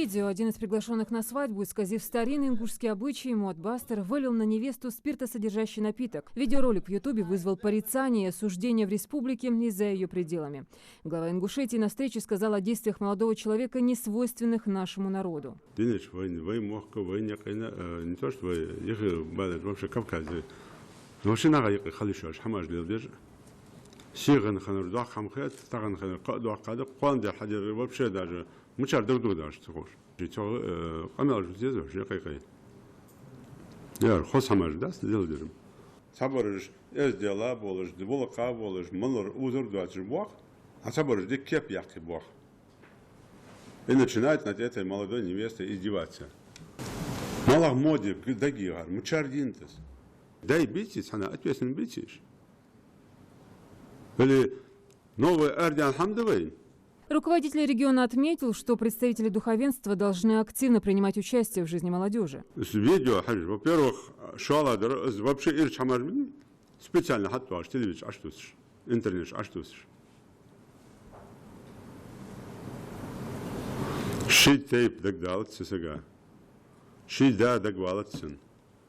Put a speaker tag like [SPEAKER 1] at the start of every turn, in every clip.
[SPEAKER 1] видео. Один из приглашенных на свадьбу, исказив старинный ингушский обычай, Муатбастер вылил на невесту спиртосодержащий напиток. Видеоролик в Ютубе вызвал порицание и осуждение в республике и за ее пределами. Глава Ингушетии на встрече сказал о действиях молодого человека, не свойственных нашему народу.
[SPEAKER 2] سيغن خنر دوا خمخت تغن خنر دوا قاد قوان در حجر وبشه در مچار دو داشت خوش جیتو قمل جزیز وش قیقی یار خوش همش دست دل درم صبرش از دلا بولش دبول قاب بولش منور اوزر دواتش بوق صبرش دکیپ یاقی بوق и начинает над этой молодой невестой издеваться. Малах моди дагигар мучар динтес дай битись она ответственно битишь.
[SPEAKER 1] Руководитель региона отметил, что представители духовенства должны активно принимать участие в жизни молодежи.
[SPEAKER 2] Во-первых, вообще специально интернет Ши тейп дагдалатся сега. Ши да дагвалатсен.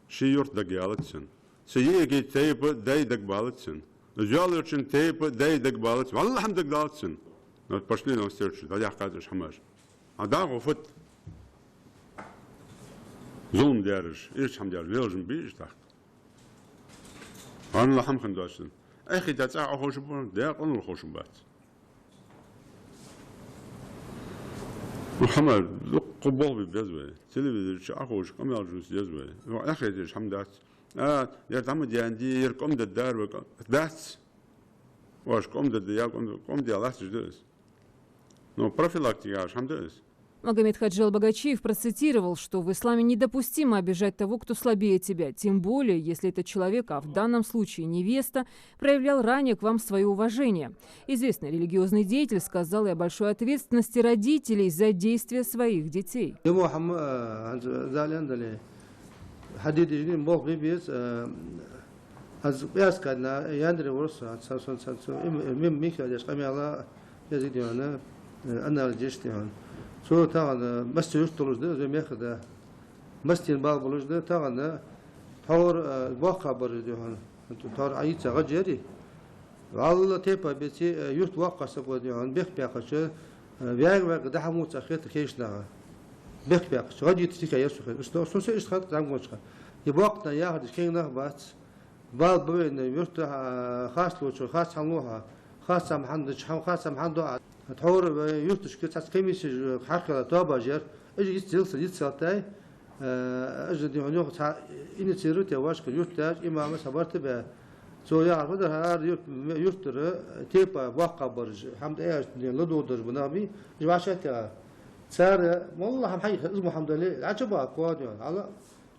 [SPEAKER 2] Ши юрт дагвалатсен. Сееги тейп дай дагвалатсен. Взял очень тейп, дай дагбалать, валлахам дагдалцин. Вот пошли на встречу, да кажешь хамаш. А да, вот зум дярыш, ирчам дяр, велжим бич так. Валлахам хандашин. Эхи таца ахошбун, да он хошбат. Мухаммад, قبول بيزوي. تلفزيون أخوش كم يالجوس يزوي. وأخي تيش حمدات. يا تعمد ياندي يركم الدار وكم داس. واش كم الدار كم ديال لاش جدوس. Но профилактика حمدوس.
[SPEAKER 1] Магомед Хаджи Албагачиев процитировал, что в исламе недопустимо обижать того, кто слабее тебя, тем более, если этот человек, а в данном случае невеста, проявлял ранее к вам свое уважение. Известный религиозный деятель сказал и о большой ответственности родителей за действия своих детей.
[SPEAKER 3] So tağına mescid yurtuluzda zemekde mescid bağ buluzda tağına tavır vaka barıdı han tavır ayıca gaceri Allah tepa beti yurt vakası koyuyor bek bekçe ve daha mutlu xet keşna bek bekçe gacı tika yasu işte sonsa işgat zangoçka bu vakta ya hadi keyna bas bal böyle yurt xaslıçı xas hanluha xasam handı xasam handı تحور يرتش كتاس كميش حركة توابجر أجي يتسلطي أجي ديونيو تا إني تيروت يواش كيرتاج إمام سبارت به سو يعرف ده هذا يرتر تيبا واقع برج حمد إيش لدو درج بنامي جواشة صار والله هم حي اسمه الحمد لله عجبا قواديون على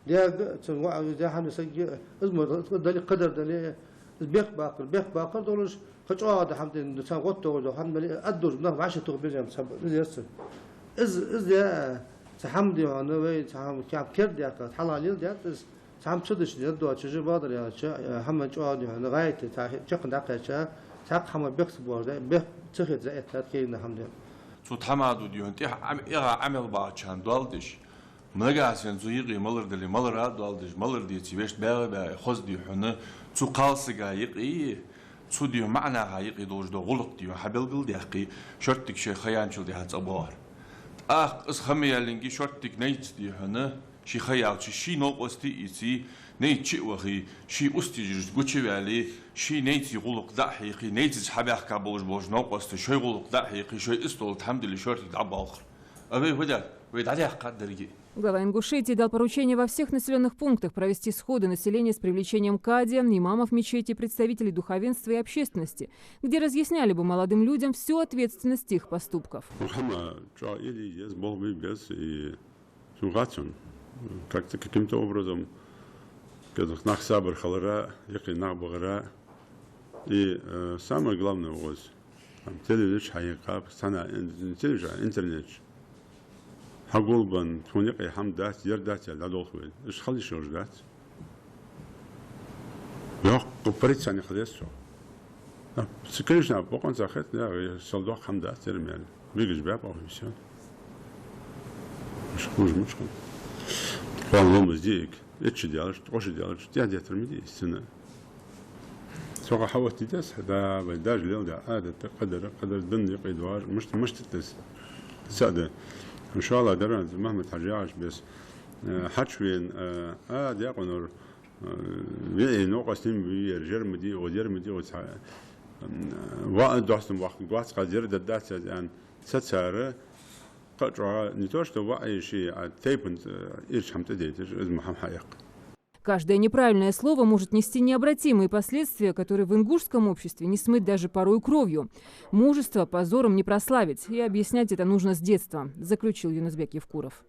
[SPEAKER 3] ده تنوع ده حمد سجى اسمه دليل قدر دليل بيخ باقر دولش خجواد حمد نسان قطو حمد لله أدور بناه عشرة تقبلهم سب يرسل إز ده تحمد يعني وي تحم كاب كرد يا حلاليل ده تحم شدش يدو أشجع بادر يا حمد جواد يعني غاية تقن دقيقة تق حمد بيخس بورده بيخ تخد زائد كينا حمد
[SPEAKER 4] شو تحمادو ديون تي عمل باچان دوالدش ملگاسن زویقی مالر دلی مالرا دوالدش مالر دی تیبش بیا خوز دی حنا شو قالسگا یقی شو ديو معنى هايقي دوج دو غلط ديو حبلقل ديقي شرطك شي خيانشل دي هات أبوار اس خمي يلنجي شرطك نيت دي هنا شي خيال شي نوقستي إيتي نيت شي وخي شي أستيجر قوتشي بالي شي نيتي غلق دحيقي نيتي حبيخ كابوج بوج نوقستي شي غلق دحيقي شي استول الحمد لله شرطك دعب آخر أبي هدى ويدعليها قدري.
[SPEAKER 1] Глава Ингушетии дал поручение во всех населенных пунктах провести сходы населения с привлечением кади, имамов мечети, представителей духовенства и общественности, где разъясняли бы молодым людям всю ответственность их поступков.
[SPEAKER 2] Как-то каким-то образом и самое главное интернет. حقولبن تونيقي حمدات يردات لا دولخوين ايش خلي شوجدات يا قبرت يعني خليسو سكريشنا بقون زاخت لا صلدوق حمدات يعني بيجي باب او ميسيون مشكلة والله مزيك إيش ديالش وش ديالش ديال ترمدي السنة سوق حوت تدس هذا بداج اليوم ده هذا قدر بندق إدوار مش تدس سعده إن شاء الله درنا مهما ترجعش بس حتشوين دي قنور وی نوقستیم وی جرمدی و جرمدی و وان داشتم وقت قدر دادت ان ستاره قطعه نتوش تو وای شيء تيبن إيش هم تديت المهم حقيقة.
[SPEAKER 1] Каждое неправильное слово может нести необратимые последствия, которые в ингушском обществе не смыть даже порой кровью. Мужество позором не прославить, и объяснять это нужно с детства, заключил Юнусбек Евкуров.